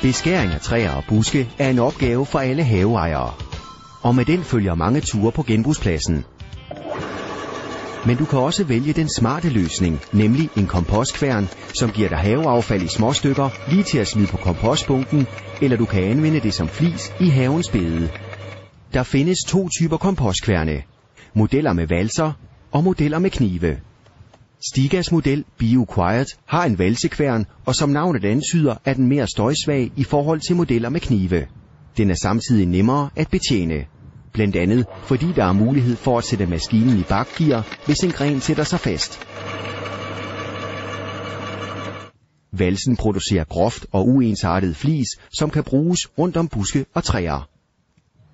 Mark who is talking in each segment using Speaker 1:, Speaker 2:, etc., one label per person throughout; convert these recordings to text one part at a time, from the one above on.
Speaker 1: Beskæring af træer og buske er en opgave for alle haveejere, og med den følger mange ture på genbrugspladsen. Men du kan også vælge den smarte løsning, nemlig en kompostkværn, som giver dig haveaffald i små stykker lige til at smide på kompostbunken, eller du kan anvende det som flis i havens bede. Der findes 2 typer kompostkværne. Modeller med valser og modeller med knive. Stigas model BioQuiet har en valsekværn, og som navnet antyder, er den mere støjsvag i forhold til modeller med knive. Den er samtidig nemmere at betjene. Blandt andet fordi der er mulighed for at sætte maskinen i bakgear, hvis en gren sætter sig fast. Valsen producerer groft og uensartet flis, som kan bruges rundt om buske og træer.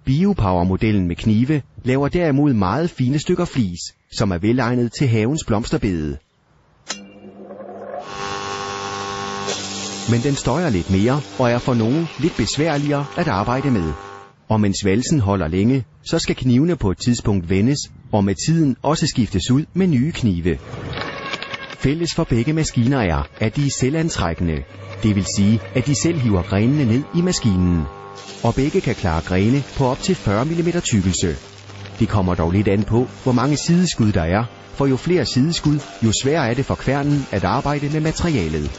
Speaker 1: Biopower-modellen med knive laver derimod meget fine stykker flis, som er velegnet til havens blomsterbede. Men den støjer lidt mere og er for nogen lidt besværligere at arbejde med. Og mens valsen holder længe, så skal knivene på et tidspunkt vendes, og med tiden også skiftes ud med nye knive. Fælles for begge maskiner er, at de er selvantrækkende. Det vil sige, at de selv hiver grenene ned i maskinen. Og begge kan klare grene på op til 40 mm tykkelse. Det kommer dog lidt an på, hvor mange sideskud der er, for jo flere sideskud, jo sværere er det for kværnen at arbejde med materialet.